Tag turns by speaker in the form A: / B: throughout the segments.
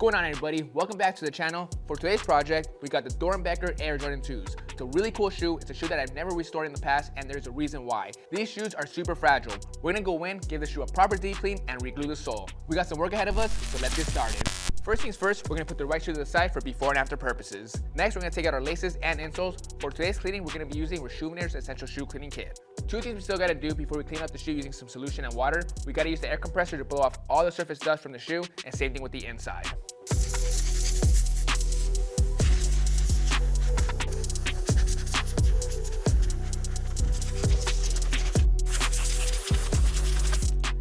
A: going on, everybody? Welcome back to the channel. For today's project, we got the Doernbecher AJ2s. It's a really cool shoe. It's a shoe that I've never restored in the past, and there's a reason why. These shoes are super fragile. We're gonna go in, give the shoe a proper deep clean, and reglue the sole. We got some work ahead of us, so let's get started. First things first, we're gonna put the right shoe to the side for before and after purposes. Next, we're gonna take out our laces and insoles. For today's cleaning, we're gonna be using RESHOEVN8R's Essential Shoe Cleaning Kit. Two things we still gotta do before we clean up the shoe using some solution and water. We gotta use the air compressor to blow off all the surface dust from the shoe, and same thing with the inside.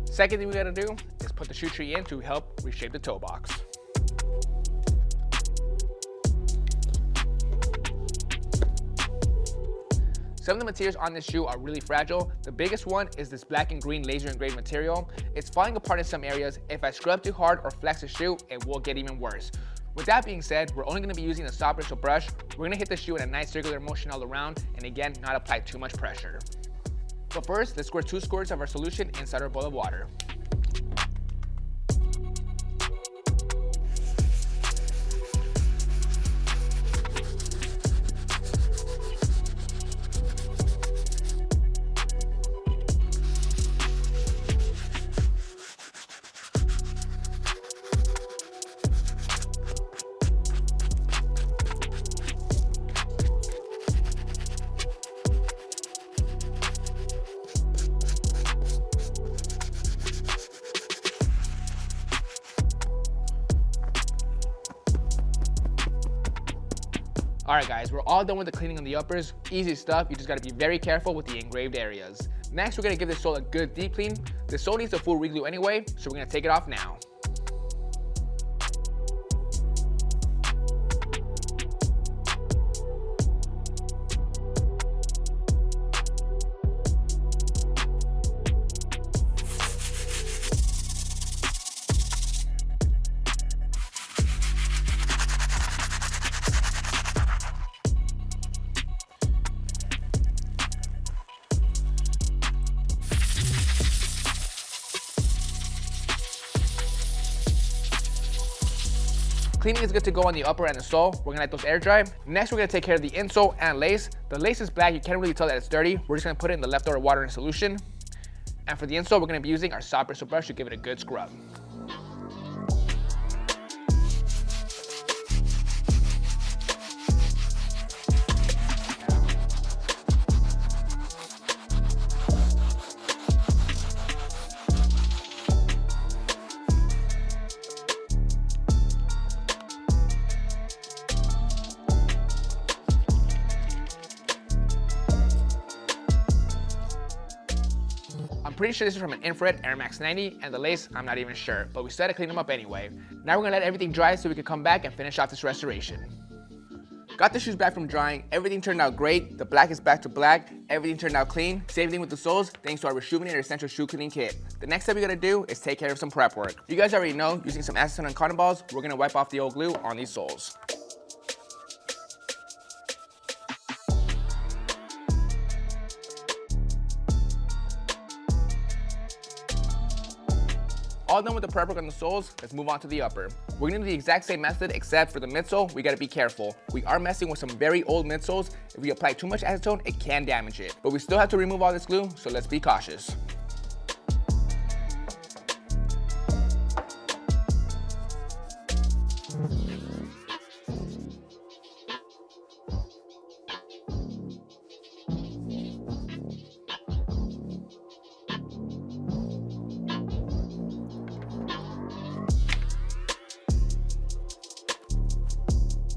A: Second thing we gotta do is put the shoe tree in to help reshape the toe box. Some of the materials on this shoe are really fragile. The biggest one is this black and green laser engraved material. It's falling apart in some areas. If I scrub too hard or flex the shoe, it will get even worse. With that being said, we're only gonna be using a soft bristle brush. We're gonna hit the shoe in a nice circular motion all around, and again, not apply too much pressure. But first, let's squirt 2 squirts of our solution inside our bowl of water. Alright guys, we're all done with the cleaning on the uppers. Easy stuff, you just gotta be very careful with the engraved areas. Next, we're gonna give the sole a good deep clean. The sole needs a full reglue anyway, so we're gonna take it off now. Cleaning is good to go on the upper and the sole. We're gonna let those air dry. Next, we're gonna take care of the insole and lace. The lace is black, you can't really tell that it's dirty. We're just gonna put it in the leftover water and solution. And for the insole, we're gonna be using our soft bristle brush to give it a good scrub. I'm pretty sure this is from an infrared Air Max 90, and the lace, I'm not even sure, but we still had to clean them up anyway. Now we're gonna let everything dry so we can come back and finish off this restoration. Got the shoes back from drying, everything turned out great. The black is back to black, everything turned out clean. Same thing with the soles, thanks to our RESHOEVN8R Essential Shoe Cleaning Kit. The next step we gotta do is take care of some prep work. You guys already know, using some acetone and cotton balls, we're gonna wipe off the old glue on these soles. All done with the prep work on the soles, let's move on to the upper. We're gonna do the exact same method, except for the midsole, we gotta be careful. We are messing with some very old midsoles. If we apply too much acetone, it can damage it. But we still have to remove all this glue, so let's be cautious.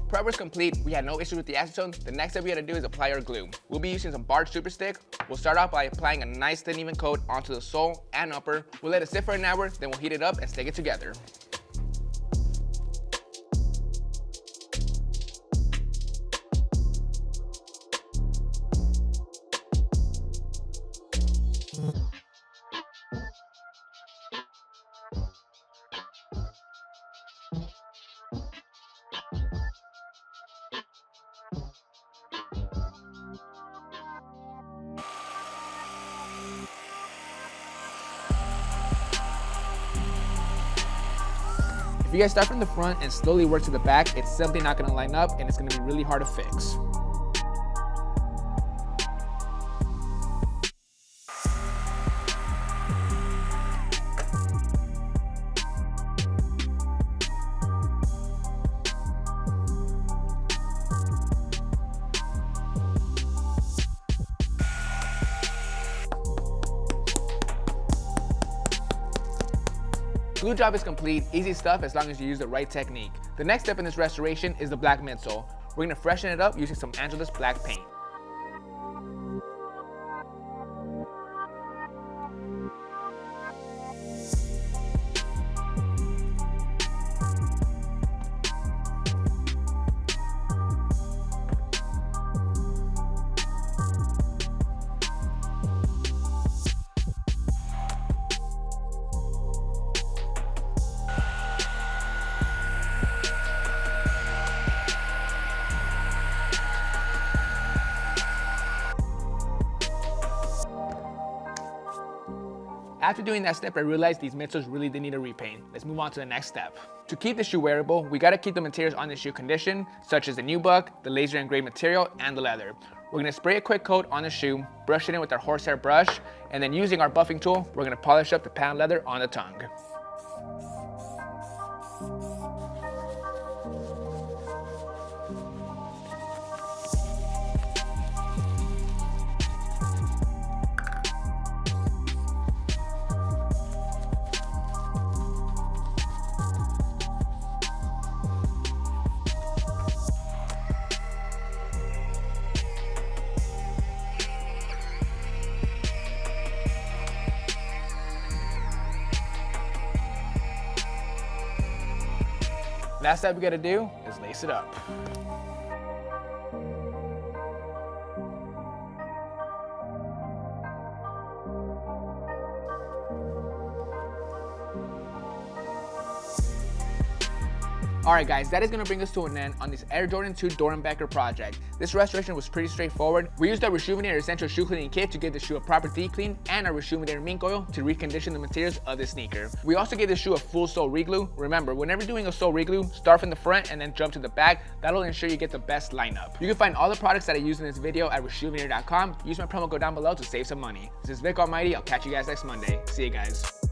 A: Prep was complete. We had no issues with the acetone. The next step we had to do is apply our glue. We'll be using some Barge Super Stick. We'll start off by applying a nice thin even coat onto the sole and upper. We'll let it sit for an hour, then we'll heat it up and stick it together. you guys start from the front and slowly work to the back, it's simply not going to line up and it's going to be really hard to fix. Glue job is complete, easy stuff as long as you use the right technique. The next step in this restoration is the black midsole. We're going to freshen it up using some Angelus black paint. After doing that step, I realized these midsoles really did need a repaint. Let's move on to the next step. To keep the shoe wearable, we gotta keep the materials on the shoe condition, such as the nubuck, the laser engraved material, and the leather. We're gonna spray a quick coat on the shoe, brush it in with our horsehair brush, and then using our buffing tool, we're gonna polish up the patent leather on the tongue. Last step we gotta do is lace it up. Alright guys, that is going to bring us to an end on this Air Jordan 2 Doernbecher project. This restoration was pretty straightforward. We used our RESHOEVN8R Essential Shoe Cleaning Kit to give the shoe a proper deep clean and our RESHOEVN8R Mink Oil to recondition the materials of the sneaker. We also gave the shoe a full sole reglue. Remember, whenever doing a sole reglue, start from the front and then jump to the back. That'll ensure you get the best lineup. You can find all the products that I used in this video at RESHOEVN8R.com. Use my promo code down below to save some money. This is Vick Almighty. I'll catch you guys next Monday. See you guys.